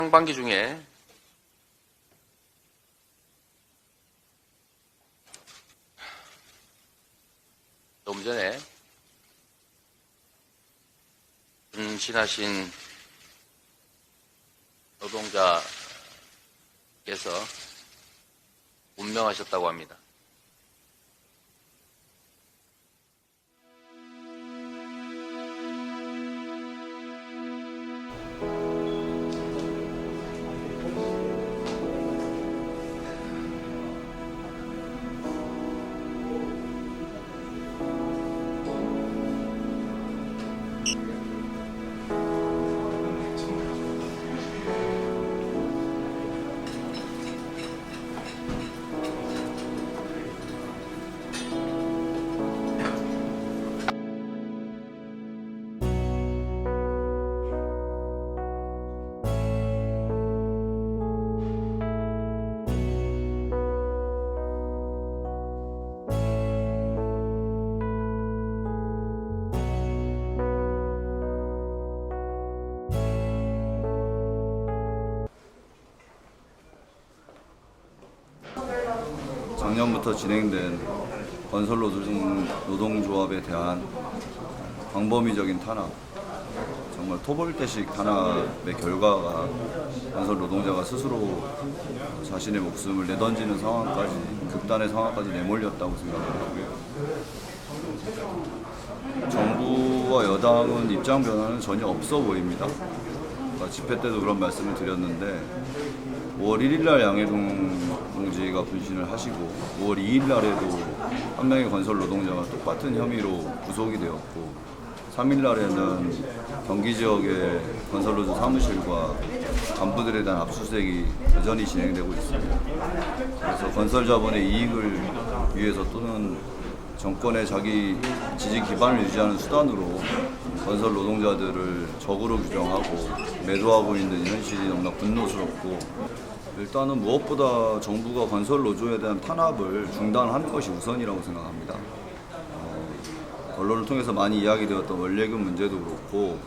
상반기 중에 좀 전에 분신하신 노동자께서 운명하셨다고 합니다. 작년부터 진행된 건설 노동조합에 대한 광범위적인 탄압, 정말 토벌대식 탄압의 결과가 건설 노동자가 스스로 자신의 목숨을 내던지는 상황까지, 극단의 상황까지 내몰렸다고 생각하고요. 정부와 여당은 입장 변화는 전혀 없어 보입니다. 집회 때도 그런 말씀을 드렸는데 5월 1일 날 양해동 동지가 분신을 하시고 5월 2일 날에도 한 명의 건설 노동자가 똑같은 혐의로 구속이 되었고 3일 날에는 경기 지역의 건설노조 사무실과 간부들에 대한 압수수색이 여전히 진행되고 있습니다. 그래서 건설 자본의 이익을 위해서 또는 정권의 자기 지지 기반을 유지하는 수단으로 건설 노동자들을 적으로 규정하고 매도하고 있는 현실이 너무나 분노스럽고, 일단은 무엇보다 정부가 건설 노조에 대한 탄압을 중단하는 것이 우선이라고 생각합니다. 언론을 통해서 많이 이야기되었던 원래금 문제도 그렇고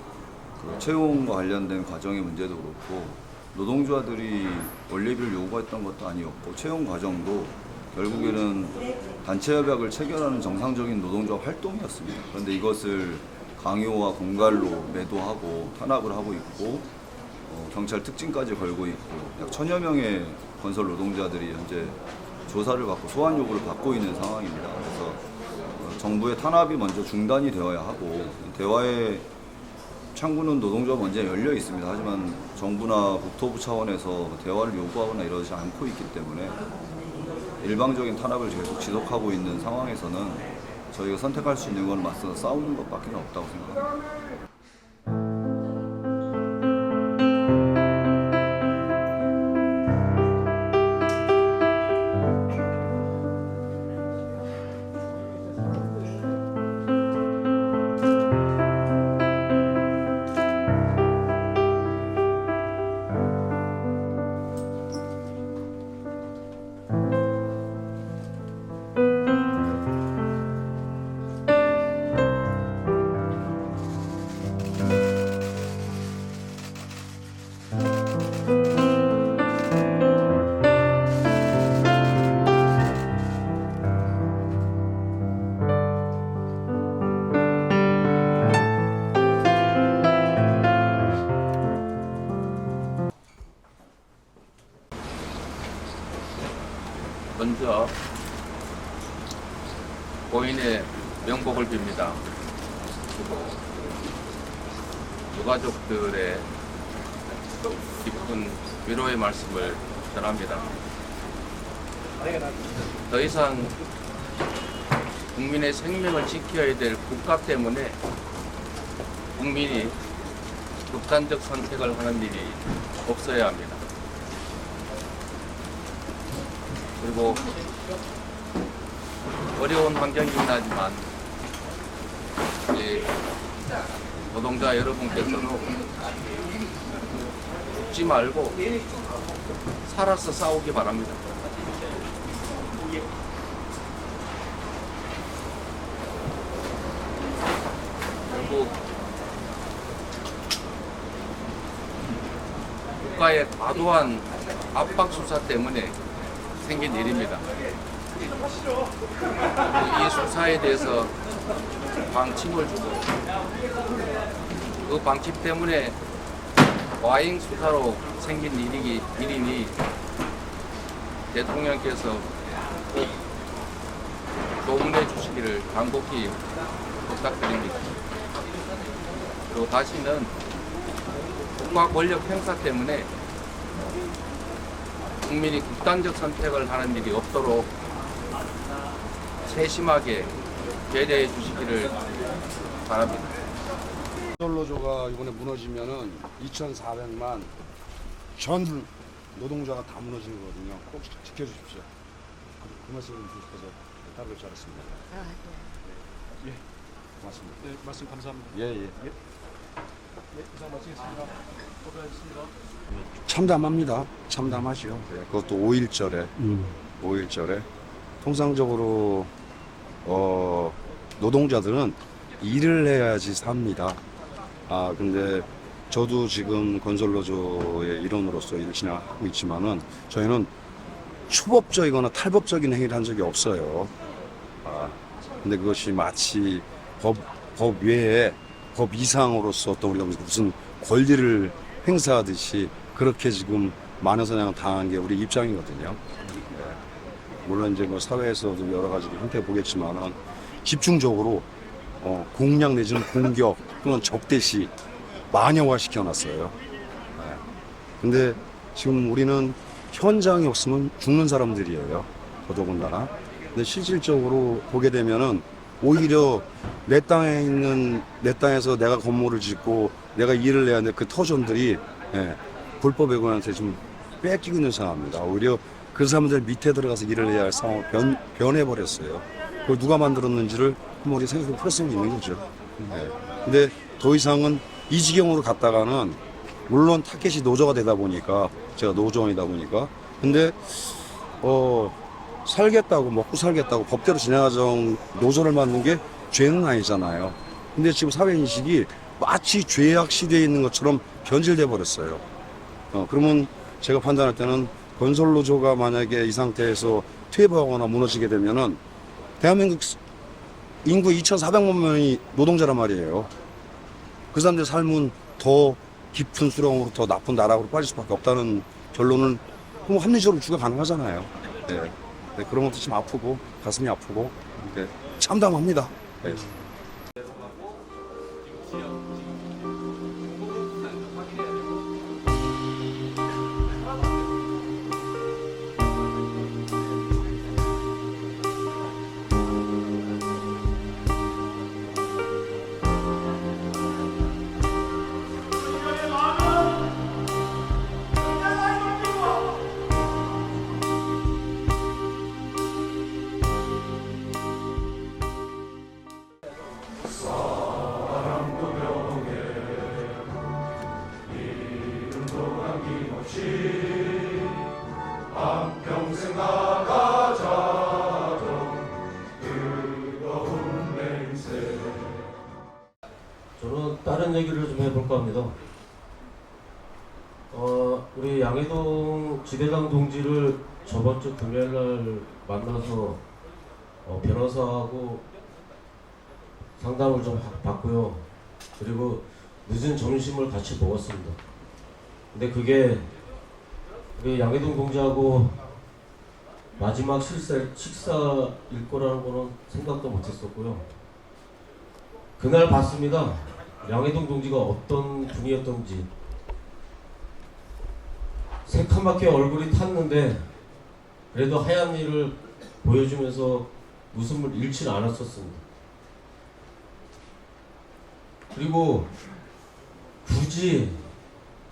채용과 관련된 과정의 문제도 그렇고 노동조합들이 원래비를 요구했던 것도 아니었고 채용 과정도 결국에는 단체 협약을 체결하는 정상적인 노동조합 활동이었습니다. 그런데 이것을 강요와 공갈로 매도하고 탄압을 하고 있고 경찰 특징까지 걸고 있고 약 1000여 명의 건설 노동자들이 현재 조사를 받고 소환 요구를 받고 있는 상황입니다. 그래서 정부의 탄압이 먼저 중단이 되어야 하고 대화의 창구는 노동조합 먼저 열려 있습니다. 하지만 정부나 국토부 차원에서 대화를 요구하거나 이러지 않고 있기 때문에 일방적인 탄압을 계속 지속하고 있는 상황에서는 저희가 선택할 수 있는 건 맞서서 싸우는 것밖에 없다고 생각합니다. 먼저 고인의 명복을 빕니다. 그리고 유가족들의 깊은 위로의 말씀을 전합니다. 더 이상 국민의 생명을 지켜야 될 국가 때문에 국민이 극단적 선택을 하는 일이 없어야 합니다. 그리고 어려운 환경이긴 하지만 노동자 여러분께서도 죽지 말고 살아서 싸우기 바랍니다. 결국 국가의 과도한 압박 수사 때문에 생긴 일입니다. 이 수사에 대해서 방침을 주고 그 방침 때문에 과잉 수사로 생긴 일이니 대통령께서 꼭 조문해 주시기를 간곡히 부탁드립니다. 그리고 다시는 국가 권력 행사 때문에 국민이 극단적 선택을 하는 일이 없도록 세심하게 배려해 주시기를 바랍니다. 건설노조가 이번에 무너지면은 2,400만 전 노동자가 다 무너지는 거거든요. 꼭 지켜주십시오. 그 말씀을 주셔서 답을 잘했습니다. 예, 고맙습니다. 네, 말씀 감사합니다. 예, 예. 네, 이상 마치겠습니다. 고생하셨습니다. 참담합니다. 참담하죠. 그것도 5.1절에 5.1절에 통상적으로 노동자들은 일을 해야지 삽니다. 근데 저도 지금 건설노조의 일원으로서 일을 진행하고 있지만은 저희는 초법적이거나 탈법적인 행위를 한 적이 없어요. 근데 그것이 마치 법 외에 법 이상으로서 또 우리가 무슨 권리를 행사하듯이 그렇게 지금 만연사냥 당한 게 우리 입장이거든요. 물론 이제 뭐 사회에서도 여러 가지 형태 보겠지만은 집중적으로 공략 내지는 공격 또는 적대시 마녀화 시켜놨어요. 근데 지금 우리는 현장이 없으면 죽는 사람들이에요. 더더군다나. 근데 실질적으로 보게 되면은 오히려 내 땅에서 내가 건물을 짓고 내가 일을 해야 하는데 그 터전들이 불법 외국인한테 좀 뺏기고 있는 상황입니다. 오히려 그 사람들 밑에 들어가서 일을 해야 할 상황을 변해버렸어요. 그걸 누가 만들었는지를 한번 우리 생각해 볼 수는 있는 거죠. 근데 더 이상은 이 지경으로 갔다가는 물론 타켓이 노조가 되다 보니까 제가 노조원이다 보니까 근데 살겠다고 먹고 살겠다고 법대로 진행하정 노조를 만든 게 죄는 아니잖아요. 근데 지금 사회인식이 마치 죄악 시대에 있는 것처럼 변질돼 버렸어요. 그러면 제가 판단할 때는 건설노조가 만약에 이 상태에서 퇴보하거나 무너지게 되면은 대한민국 인구 2,400만 명이 노동자란 말이에요. 그 사람들 삶은 더 깊은 수렁으로 더 나쁜 나락으로 빠질 수밖에 없다는 결론은 뭐 합리적으로 추가 가능하잖아요. 네. 그런 것도 좀 아프고 가슴이 아프고 참담합니다. 네. 저는 다른 얘기를 좀 해볼까 합니다. 우리 양해동 지대당 동지를 저번 주 금요일 날 만나서 변호사하고 상담을 좀 받고요. 그리고 늦은 점심을 같이 먹었습니다. 근데 그게 우리 양해동 동지하고 마지막 식사일 거라는 거는 생각도 못했었고요. 그날 봤습니다. 양해동 동지가 어떤 분이었던지. 새카맣게 얼굴이 탔는데 그래도 하얀 일을 보여주면서 웃음을 잃지는 않았었습니다. 그리고 굳이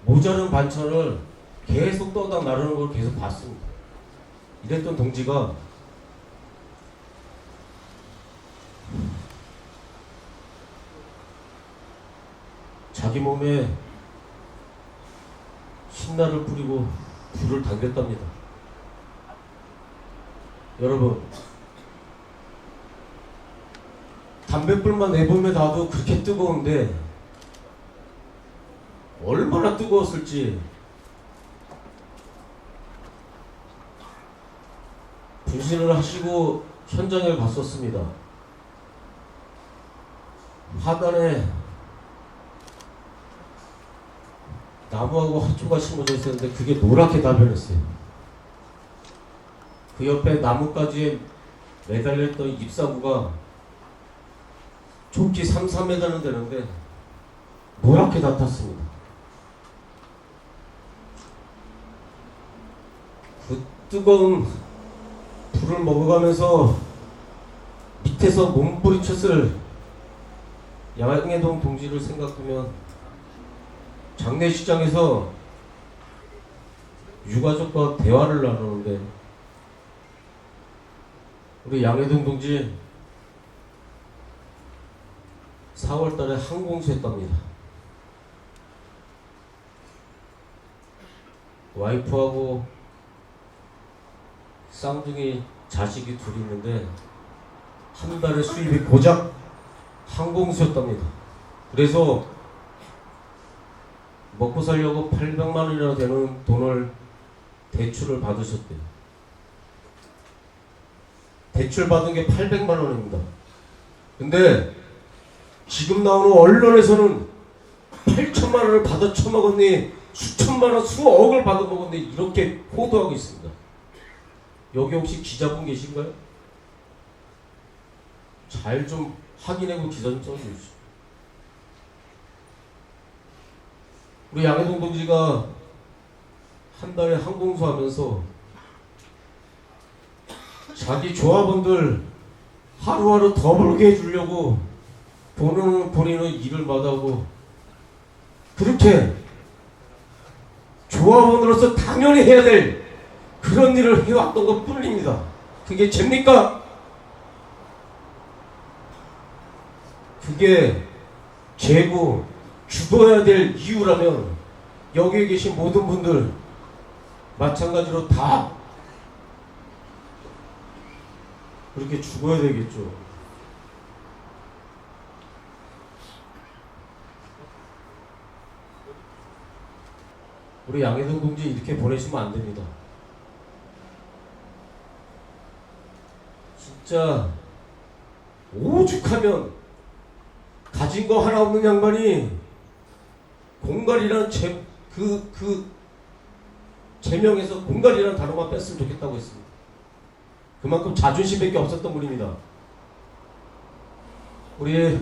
모자른 반찬을 계속 떠다 나르는 걸 계속 봤습니다. 이랬던 동지가 자기 몸에 신나를 뿌리고 불을 당겼답니다. 여러분, 담뱃불만 내보면 나도 그렇게 뜨거운데 얼마나 뜨거웠을지 분신을 하시고 현장에 갔었습니다. 하단에 나무하고 화초가 심어져 있었는데 그게 노랗게 다 변했어요. 그 옆에 나뭇가지에 매달렸던 잎사구가 좁기 3-4m는 되는데 노랗게 다 탔습니다. 그 뜨거운 불을 먹어가면서 밑에서 몸부림쳤을 양해동 동지를 생각하면 장례식장에서 유가족과 대화를 나누는데 우리 양해동 동지 4월 달에 항공수했답니다. 와이프하고 쌍둥이 자식이 둘이 있는데 한 달에 수입이 고작 항공수였답니다. 그래서 먹고 살려고 800만 원이나 되는 돈을 대출을 받으셨대요. 대출 받은 게 800만 원입니다. 근데 지금 나오는 언론에서는 8천만 원을 받아 처먹었니, 수천만 원, 수억을 받아 먹었니 이렇게 호도하고 있습니다. 여기 혹시 기자분 계신가요? 잘 좀 확인하고 기사 좀 써주십시오. 우리 양해동 동지가 한 달에 항공수 하면서 자기 조합원들 하루하루 더 벌게 해주려고 본인은 일을 마다하고 그렇게 조합원으로서 당연히 해야 될 그런 일을 해왔던 것 뿐입니다. 그게 죄입니까? 그게 죄고 죽어야 될 이유라면 여기에 계신 모든 분들 마찬가지로 다 그렇게 죽어야 되겠죠. 우리 양해동 동지 이렇게 보내시면 안 됩니다. 진짜 오죽하면 가진 거 하나 없는 양반이 공갈이라는 제명에서 공갈이라는 단어만 뺐으면 좋겠다고 했습니다. 그만큼 자존심밖에 없었던 분입니다. 우리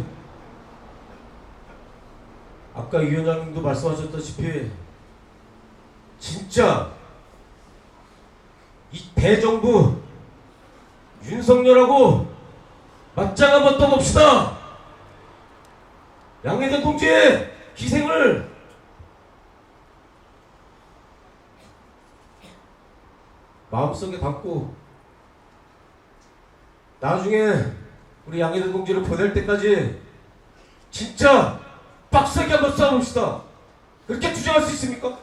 아까 이 위원장님도 말씀하셨다시피 진짜 이 대정부 윤석열하고 맞짱 한번 떠봅시다. 양해동 동지의 희생을 마음속에 담고 나중에 우리 양해동 동지를 보낼 때까지 진짜 빡세게 한번 싸워봅시다. 그렇게 주장할 수 있습니까?